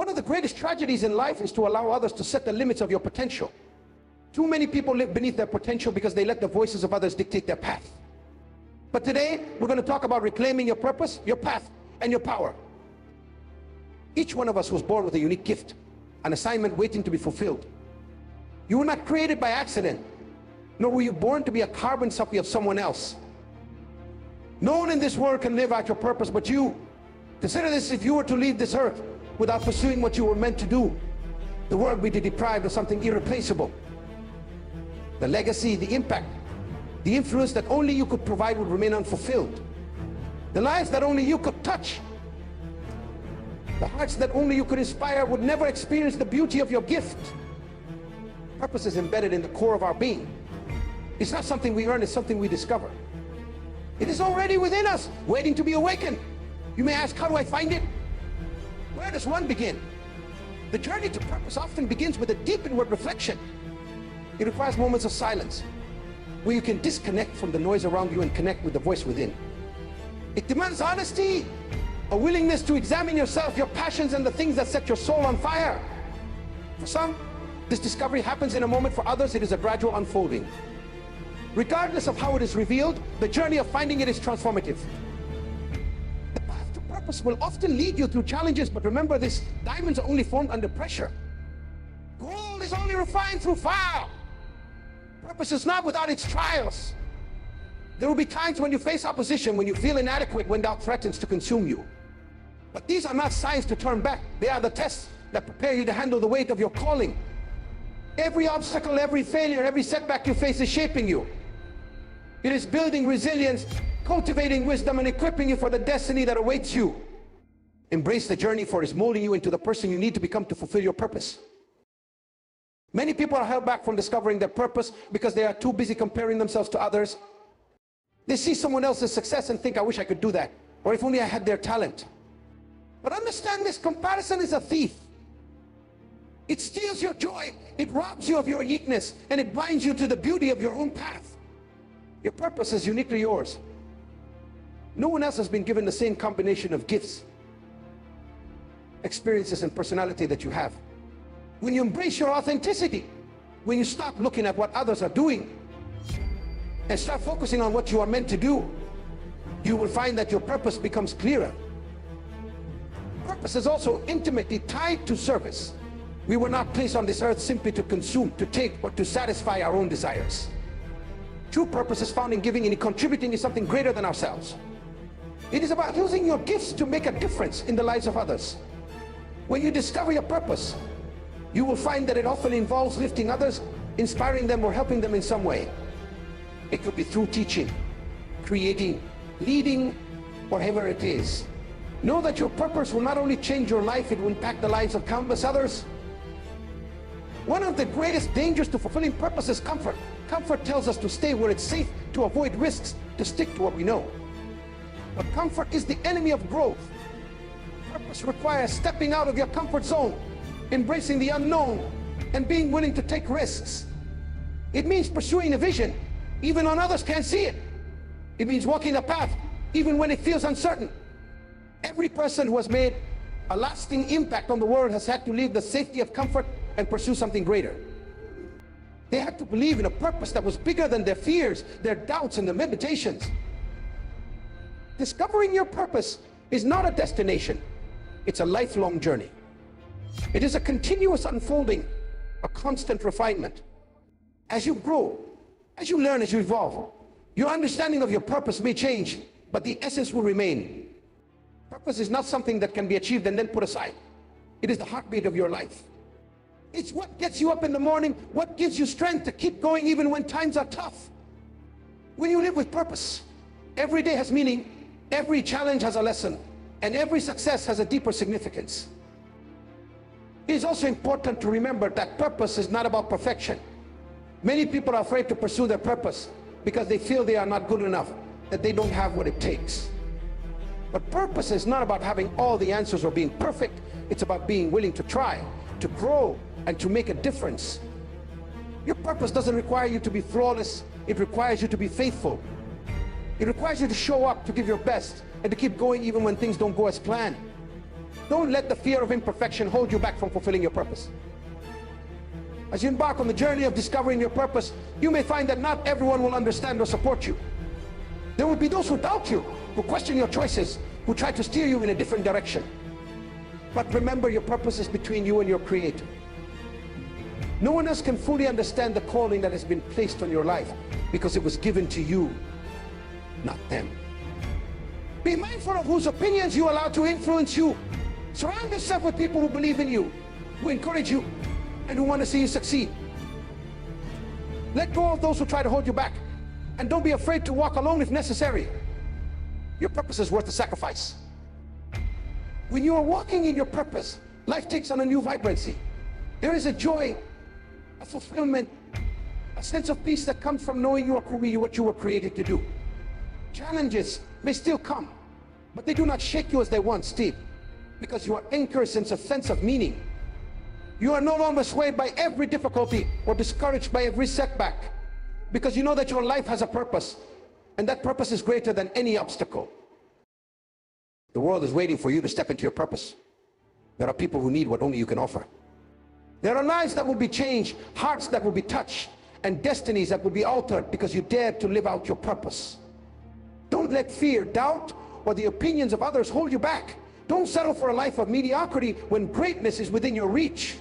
One of the greatest tragedies in life is to allow others to set the limits of your potential. Too many people live beneath their potential because they let the voices of others dictate their path. But today, we're going to talk about reclaiming your purpose, your path, and your power. Each one of us was born with a unique gift, an assignment waiting to be fulfilled. You were not created by accident, nor were you born to be a carbon copy of someone else. No one in this world can live out your purpose but you. Consider this: if you were to leave this earth without pursuing what you were meant to do, the world would be deprived of something irreplaceable. The legacy, the impact, the influence that only you could provide would remain unfulfilled. The lives that only you could touch, the hearts that only you could inspire would never experience the beauty of your gift. Purpose is embedded in the core of our being. It's not something we earn, it's something we discover. It is already within us, waiting to be awakened. You may ask, how do I find it? Where does one begin? The journey to purpose often begins with a deep inward reflection. It requires moments of silence, where you can disconnect from the noise around you and connect with the voice within. It demands honesty, a willingness to examine yourself, your passions, and the things that set your soul on fire. For some, this discovery happens in a moment. For others, it is a gradual unfolding. Regardless of how it is revealed, the journey of finding it is transformative. The path to purpose will often lead you through challenges, but remember this: diamonds are only formed under pressure. Gold is only refined through fire. Purpose is not without its trials. There will be times when you face opposition, when you feel inadequate, when doubt threatens to consume you. But these are not signs to turn back. They are the tests that prepare you to handle the weight of your calling. Every obstacle, every failure, every setback you face is shaping you. It is building resilience, cultivating wisdom, and equipping you for the destiny that awaits you. Embrace the journey, for it is molding you into the person you need to become to fulfill your purpose. Many people are held back from discovering their purpose because they are too busy comparing themselves to others. They see someone else's success and think, I wish I could do that, or if only I had their talent. But understand this: comparison is a thief. It steals your joy, it robs you of your uniqueness, and it blinds you to the beauty of your own path. Your purpose is uniquely yours. No one else has been given the same combination of gifts, experiences, and personality that you have. When you embrace your authenticity, when you stop looking at what others are doing and start focusing on what you are meant to do, you will find that your purpose becomes clearer. Purpose is also intimately tied to service. We were not placed on this earth simply to consume, to take, or to satisfy our own desires. True purpose is found in giving and in contributing to something greater than ourselves. It is about using your gifts to make a difference in the lives of others. When you discover your purpose, you will find that it often involves lifting others, inspiring them, or helping them in some way. It could be through teaching, creating, leading, whatever it is. Know that your purpose will not only change your life, it will impact the lives of countless others. One of the greatest dangers to fulfilling purpose is comfort. Comfort tells us to stay where it's safe, to avoid risks, to stick to what we know. But comfort is the enemy of growth. Purpose requires stepping out of your comfort zone, embracing the unknown, and being willing to take risks. It means pursuing a vision, even when others can't see it. It means walking a path, even when it feels uncertain. Every person who has made a lasting impact on the world has had to leave the safety of comfort and pursue something greater. They had to believe in a purpose that was bigger than their fears, their doubts, and their limitations. Discovering your purpose is not a destination. It's a lifelong journey. It is a continuous unfolding, a constant refinement. As you grow, as you learn, as you evolve, your understanding of your purpose may change, but the essence will remain. Purpose is not something that can be achieved and then put aside. It is the heartbeat of your life. It's what gets you up in the morning, what gives you strength to keep going even when times are tough. When you live with purpose, every day has meaning, every challenge has a lesson, and every success has a deeper significance. It is also important to remember that purpose is not about perfection. Many people are afraid to pursue their purpose because they feel they are not good enough, that they don't have what it takes. But purpose is not about having all the answers or being perfect. It's about being willing to try, to grow, and to make a difference. Your purpose doesn't require you to be flawless. It requires you to be faithful. It requires you to show up, to give your best, and to keep going even when things don't go as planned. Don't let the fear of imperfection hold you back from fulfilling your purpose. As you embark on the journey of discovering your purpose, you may find that not everyone will understand or support you. There will be those who doubt you, who question your choices, who try to steer you in a different direction. But remember, your purpose is between you and your Creator. No one else can fully understand the calling that has been placed on your life because it was given to you, not them. Be mindful of whose opinions you allow to influence you. Surround yourself with people who believe in you, who encourage you, and who want to see you succeed. Let go of those who try to hold you back, and don't be afraid to walk alone if necessary. Your purpose is worth the sacrifice. When you are walking in your purpose, life takes on a new vibrancy. There is a joy, a fulfillment, a sense of peace that comes from knowing you are what you were created to do. Challenges may still come, but they do not shake you as they once did, because you are anchored in a sense of meaning. You are no longer swayed by every difficulty or discouraged by every setback, because you know that your life has a purpose, and that purpose is greater than any obstacle. The world is waiting for you to step into your purpose. There are people who need what only you can offer. There are lives that will be changed, hearts that will be touched, and destinies that will be altered because you dared to live out your purpose. Don't let fear, doubt, or the opinions of others hold you back. Don't settle for a life of mediocrity when greatness is within your reach.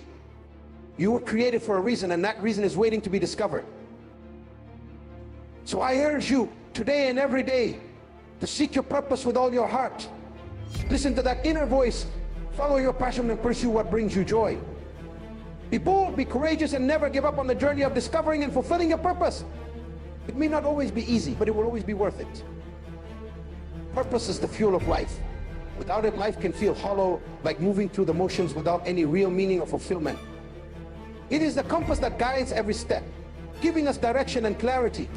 You were created for a reason, and that reason is waiting to be discovered. So I urge you today and every day to seek your purpose with all your heart. Listen to that inner voice. Follow your passion and pursue what brings you joy. Be bold, be courageous, and never give up on the journey of discovering and fulfilling your purpose. It may not always be easy, but it will always be worth it. Purpose is the fuel of life. Without it, life can feel hollow, like moving through the motions without any real meaning or fulfillment. It is the compass that guides every step, giving us direction and clarity.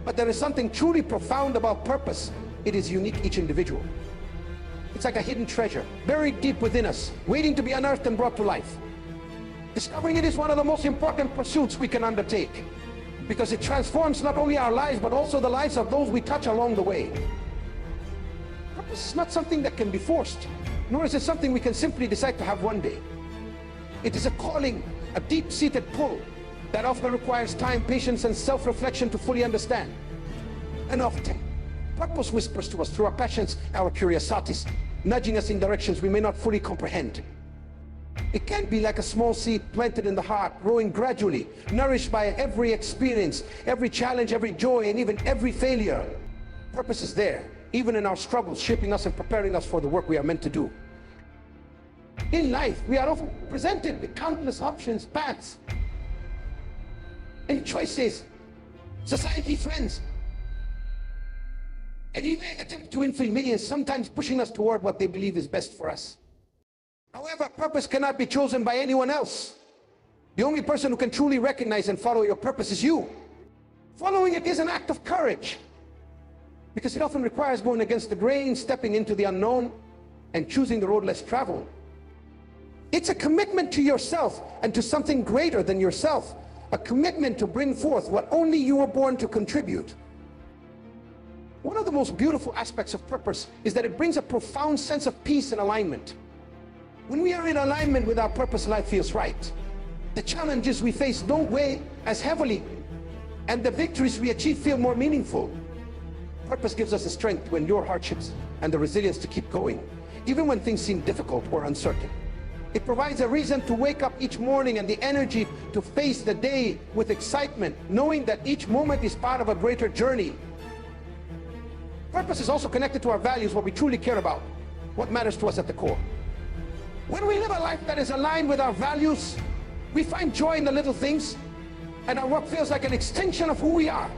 But there is something truly profound about purpose. It is unique each individual. It's like a hidden treasure, buried deep within us, waiting to be unearthed and brought to life. Discovering it is one of the most important pursuits we can undertake, because it transforms not only our lives, but also the lives of those we touch along the way. Purpose is not something that can be forced, nor is it something we can simply decide to have one day. It is a calling, a deep-seated pull that often requires time, patience, and self-reflection to fully understand. And often, purpose whispers to us through our passions, our curiosities, nudging us in directions we may not fully comprehend. It can be like a small seed planted in the heart, growing gradually, nourished by every experience, every challenge, every joy, and even every failure. Purpose is there, even in our struggles, shaping us and preparing us for the work we are meant to do. In life, we are often presented with countless options, paths, and choices, society, friends, and even attempt to influence millions, sometimes pushing us toward what they believe is best for us. However, purpose cannot be chosen by anyone else. The only person who can truly recognize and follow your purpose is you. Following it is an act of courage, because it often requires going against the grain, stepping into the unknown, and choosing the road less traveled. It's a commitment to yourself and to something greater than yourself, a commitment to bring forth what only you were born to contribute. One of the most beautiful aspects of purpose is that it brings a profound sense of peace and alignment. When we are in alignment with our purpose, life feels right. The challenges we face don't weigh as heavily, and the victories we achieve feel more meaningful. Purpose gives us the strength to endure hardships and the resilience to keep going, even when things seem difficult or uncertain. It provides a reason to wake up each morning and the energy to face the day with excitement, knowing that each moment is part of a greater journey. Purpose is also connected to our values, what we truly care about, what matters to us at the core. When we live a life that is aligned with our values, we find joy in the little things, and our work feels like an extension of who we are.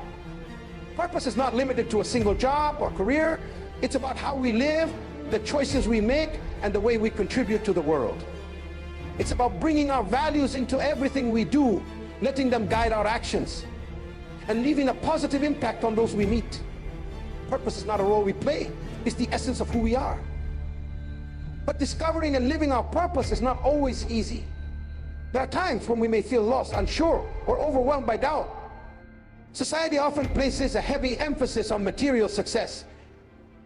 Purpose is not limited to a single job or career. It's about how we live, the choices we make, and the way we contribute to the world. It's about bringing our values into everything we do, letting them guide our actions, and leaving a positive impact on those we meet. Purpose is not a role we play. It's the essence of who we are. But discovering and living our purpose is not always easy. There are times when we may feel lost, unsure, or overwhelmed by doubt. Society often places a heavy emphasis on material success,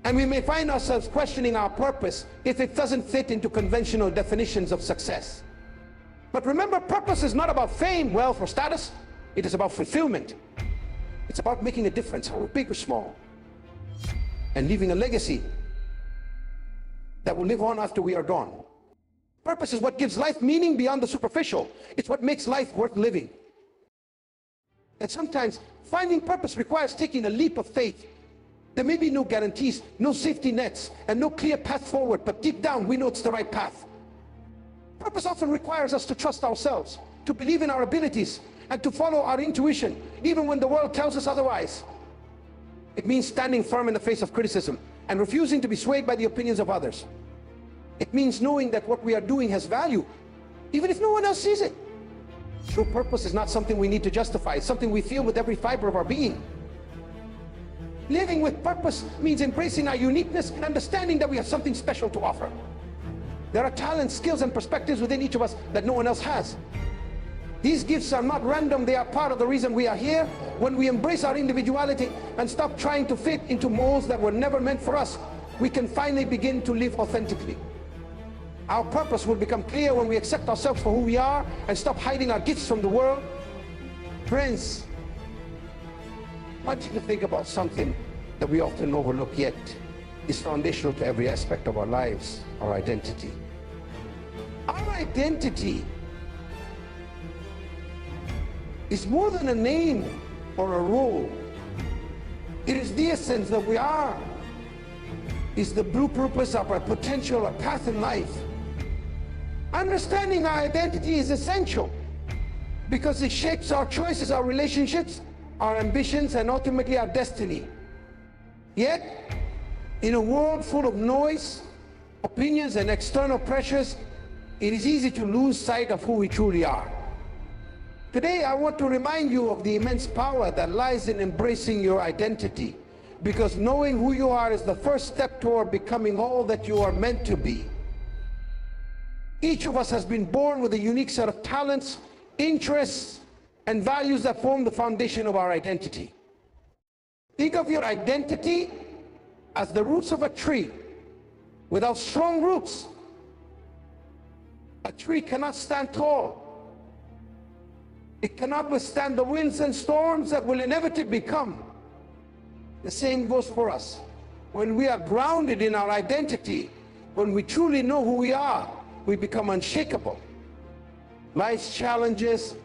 And we may find ourselves questioning our purpose if it doesn't fit into conventional definitions of success. But remember, purpose is not about fame, wealth, or status. It is about fulfillment. It's about making a difference, big or small, and leaving a legacy that will live on after we are gone. Purpose is what gives life meaning beyond the superficial. It's what makes life worth living. And sometimes finding purpose requires taking a leap of faith. There may be no guarantees, no safety nets, and no clear path forward, but deep down we know it's the right path. Purpose often requires us to trust ourselves, to believe in our abilities, and to follow our intuition, even when the world tells us otherwise. It means standing firm in the face of criticism and refusing to be swayed by the opinions of others. It means knowing that what we are doing has value, even if no one else sees it. True purpose is not something we need to justify. It's something we feel with every fiber of our being. Living with purpose means embracing our uniqueness and understanding that we have something special to offer. There are talents, skills, and perspectives within each of us that no one else has. These gifts are not random. They are part of the reason we are here. When we embrace our individuality and stop trying to fit into molds that were never meant for us, we can finally begin to live authentically. Our purpose will become clear when we accept ourselves for who we are and stop hiding our gifts from the world. Friends, I want you to think about something that we often overlook, yet is foundational to every aspect of our lives: our identity. Our identity is more than a name or a role. It is the essence that we are. It's the blue purpose of our potential, our path in life. Understanding our identity is essential because it shapes our choices, our relationships, our ambitions, and ultimately our destiny. Yet, in a world full of noise, opinions, and external pressures, it is easy to lose sight of who we truly are. Today, I want to remind you of the immense power that lies in embracing your identity, because knowing who you are is the first step toward becoming all that you are meant to be. Each of us has been born with a unique set of talents, interests, and values that form the foundation of our identity. Think of your identity as the roots of a tree. Without strong roots, a tree cannot stand tall. It cannot withstand the winds and storms that will inevitably come. The same goes for us. When we are grounded in our identity, when we truly know who we are, we become unshakable. Life's challenges,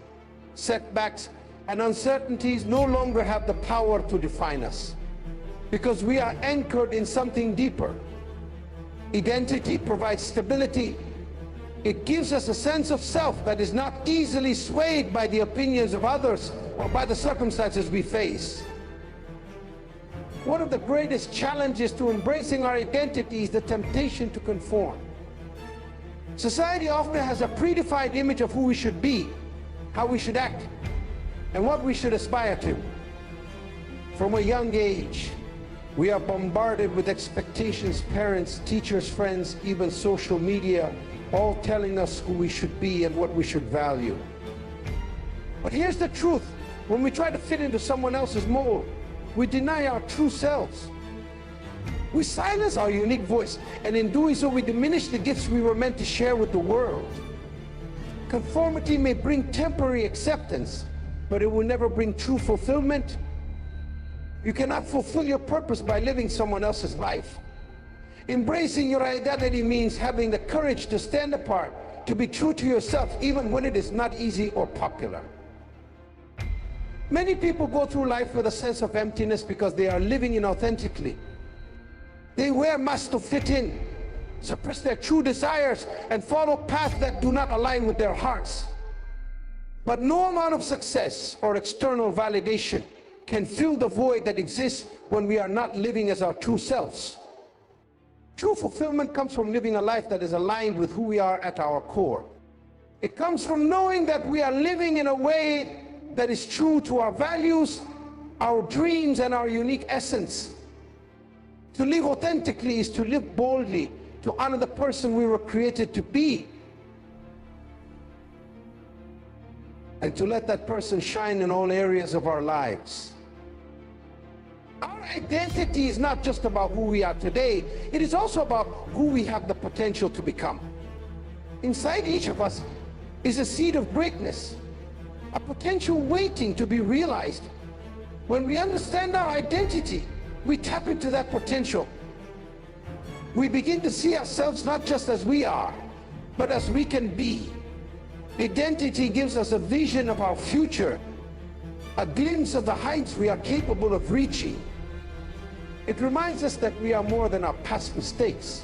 setbacks, and uncertainties no longer have the power to define us, because we are anchored in something deeper. Identity provides stability. It gives us a sense of self that is not easily swayed by the opinions of others or by the circumstances we face. One of the greatest challenges to embracing our identity is the temptation to conform. Society often has a predefined image of who we should be, how we should act, and what we should aspire to. From a young age, we are bombarded with expectations, parents, teachers, friends, even social media, all telling us who we should be and what we should value. But here's the truth: when we try to fit into someone else's mold, we deny our true selves. We silence our unique voice, and in doing so, we diminish the gifts we were meant to share with the world. Conformity may bring temporary acceptance, but it will never bring true fulfillment. You cannot fulfill your purpose by living someone else's life. Embracing your identity means having the courage to stand apart, to be true to yourself, even when it is not easy or popular. Many people go through life with a sense of emptiness because they are living inauthentically. They wear masks to fit in, suppress their true desires, and follow paths that do not align with their hearts. But no amount of success or external validation can fill the void that exists when we are not living as our true selves. True fulfillment comes from living a life that is aligned with who we are at our core. It comes from knowing that we are living in a way that is true to our values, our dreams, and our unique essence. To live authentically is to live boldly, to honor the person we were created to be, and to let that person shine in all areas of our lives. Our identity is not just about who we are today, it is also about who we have the potential to become. Inside each of us is a seed of greatness, a potential waiting to be realized. When we understand our identity, we tap into that potential. We begin to see ourselves not just as we are, but as we can be. Identity gives us a vision of our future, a glimpse of the heights we are capable of reaching. It reminds us that we are more than our past mistakes,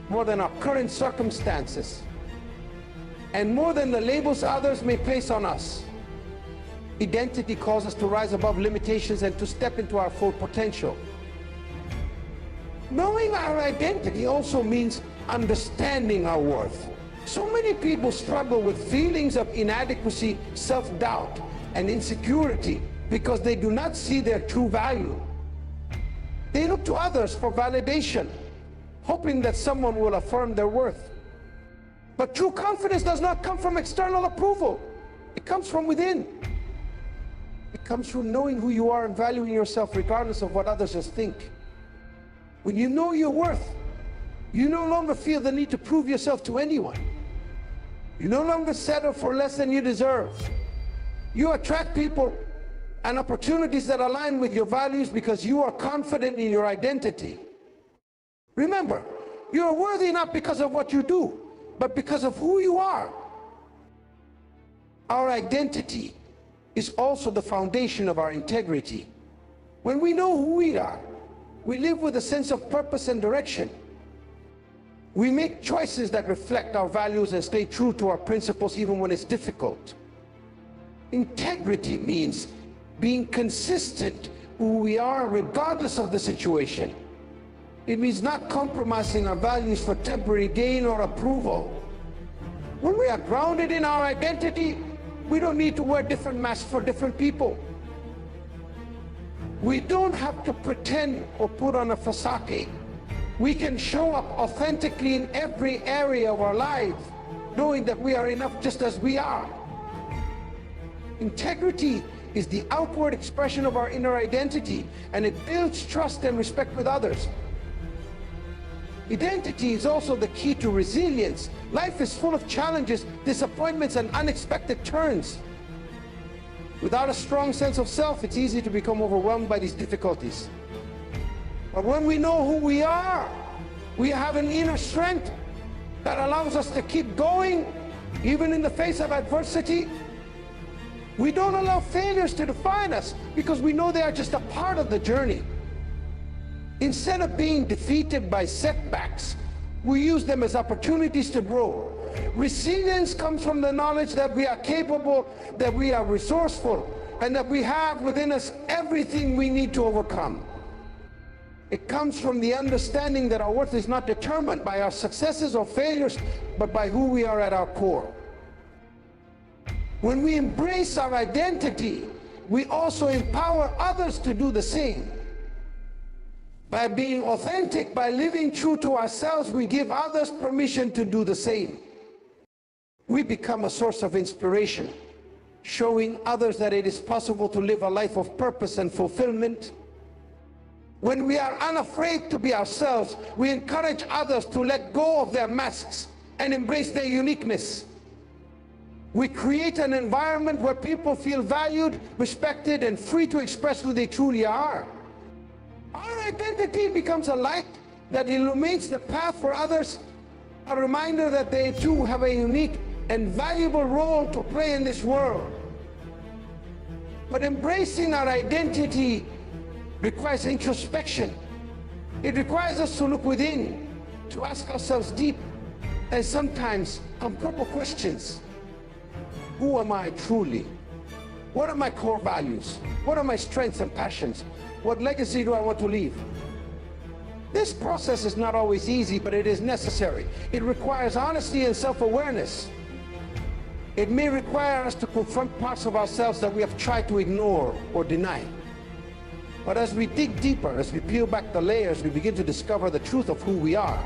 more than our current circumstances, and more than the labels others may place on us. Identity calls us to rise above limitations and to step into our full potential. Knowing our identity also means understanding our worth. So many people struggle with feelings of inadequacy, self-doubt, and insecurity because they do not see their true value. They look to others for validation, hoping that someone will affirm their worth. But true confidence does not come from external approval. It comes from within. It comes from knowing who you are and valuing yourself regardless of what others just think. When you know your worth, you no longer feel the need to prove yourself to anyone. You no longer settle for less than you deserve. You attract people and opportunities that align with your values because you are confident in your identity. Remember, you are worthy not because of what you do, but because of who you are. Our identity is also the foundation of our integrity. When we know who we are, we live with a sense of purpose and direction. We make choices that reflect our values and stay true to our principles even when it's difficult. Integrity means being consistent who we are regardless of the situation. It means not compromising our values for temporary gain or approval. When we are grounded in our identity, we don't need to wear different masks for different people. We don't have to pretend or put on a facade. We can show up authentically in every area of our lives, knowing that we are enough just as we are. Integrity is the outward expression of our inner identity, and it builds trust and respect with others. Identity is also the key to resilience. Life is full of challenges, disappointments, and unexpected turns. Without a strong sense of self, it's easy to become overwhelmed by these difficulties. But when we know who we are, we have an inner strength that allows us to keep going, even in the face of adversity. We don't allow failures to define us because we know they are just a part of the journey. Instead of being defeated by setbacks, we use them as opportunities to grow. Resilience comes from the knowledge that we are capable, that we are resourceful, and that we have within us everything we need to overcome. It comes from the understanding that our worth is not determined by our successes or failures, but by who we are at our core. When we embrace our identity, we also empower others to do the same. By being authentic, by living true to ourselves, we give others permission to do the same. We become a source of inspiration, showing others that it is possible to live a life of purpose and fulfillment. When we are unafraid to be ourselves, we encourage others to let go of their masks and embrace their uniqueness. We create an environment where people feel valued, respected, and free to express who they truly are. Our identity becomes a light that illuminates the path for others, a reminder that they too have a unique and valuable role to play in this world. But embracing our identity requires introspection. It requires us to look within, to ask ourselves deep and sometimes uncomfortable questions. Who am I truly? What are my core values? What are my strengths and passions? What legacy do I want to leave? This process is not always easy, but it is necessary. It requires honesty and self-awareness. It may require us to confront parts of ourselves that we have tried to ignore or deny. But as we dig deeper, as we peel back the layers, we begin to discover the truth of who we are.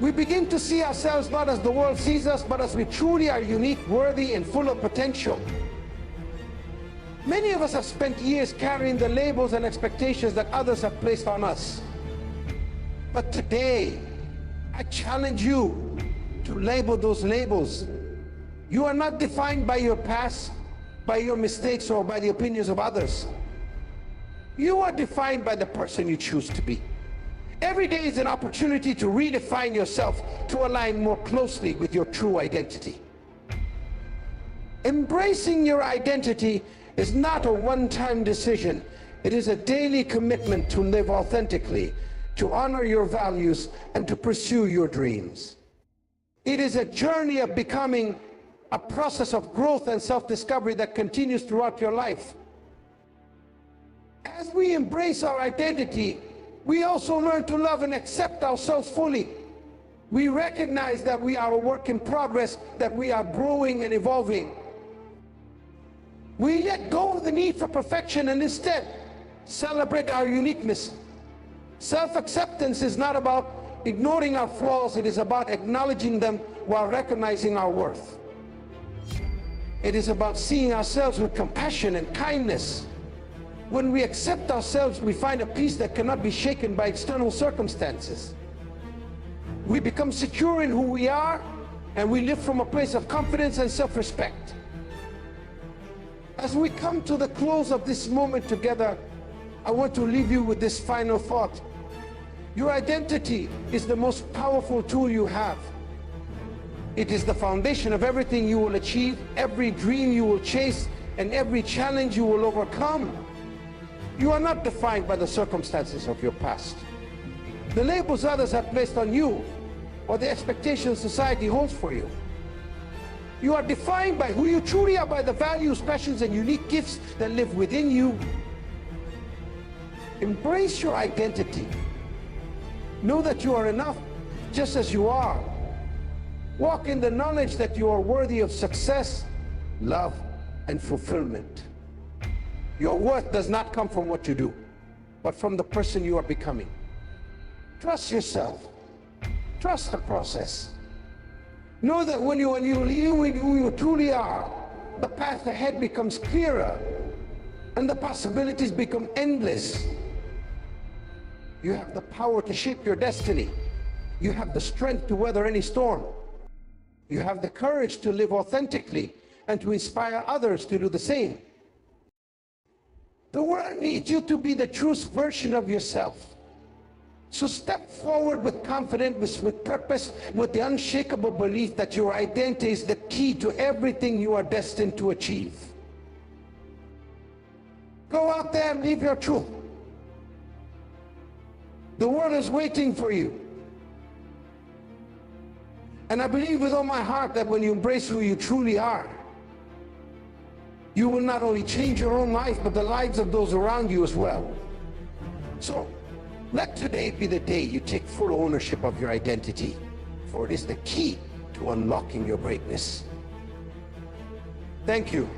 We begin to see ourselves not as the world sees us, but as we truly are unique, worthy, and full of potential. Many of us have spent years carrying the labels and expectations that others have placed on us. But today, I challenge you to label those labels. You are not defined by your past, by your mistakes, or by the opinions of others. You are defined by the person you choose to be. Every day is an opportunity to redefine yourself to align more closely with your true identity. Embracing your identity is not a one-time decision. It is a daily commitment to live authentically, to honor your values, and to pursue your dreams. It is a journey of becoming, a process of growth and self-discovery that continues throughout your life. As we embrace our identity, we also learn to love and accept ourselves fully. We recognize that we are a work in progress, that we are growing and evolving. We let go of the need for perfection and instead celebrate our uniqueness. Self-acceptance is not about ignoring our flaws, it is about acknowledging them while recognizing our worth. It is about seeing ourselves with compassion and kindness. When we accept ourselves, we find a peace that cannot be shaken by external circumstances. We become secure in who we are, and we live from a place of confidence and self-respect. As we come to the close of this moment together, I want to leave you with this final thought. Your identity is the most powerful tool you have. It is the foundation of everything you will achieve, every dream you will chase, and every challenge you will overcome. You are not defined by the circumstances of your past, the labels others have placed on you, or the expectations society holds for you. You are defined by who you truly are, by the values, passions, and unique gifts that live within you. Embrace your identity. Know that you are enough just as you are. Walk in the knowledge that you are worthy of success, love, and fulfillment. Your worth does not come from what you do, but from the person you are becoming. Trust yourself. Trust the process. Know that when you who you truly are, the path ahead becomes clearer and the possibilities become endless. You have the power to shape your destiny. You have the strength to weather any storm. You have the courage to live authentically and to inspire others to do the same. The world needs you to be the truest version of yourself. So step forward with confidence, with purpose, with the unshakable belief that your identity is the key to everything you are destined to achieve. Go out there and live your truth. The world is waiting for you. And I believe with all my heart that when you embrace who you truly are, you will not only change your own life, but the lives of those around you as well. So, let today be the day you take full ownership of your identity, for it is the key to unlocking your greatness. Thank you.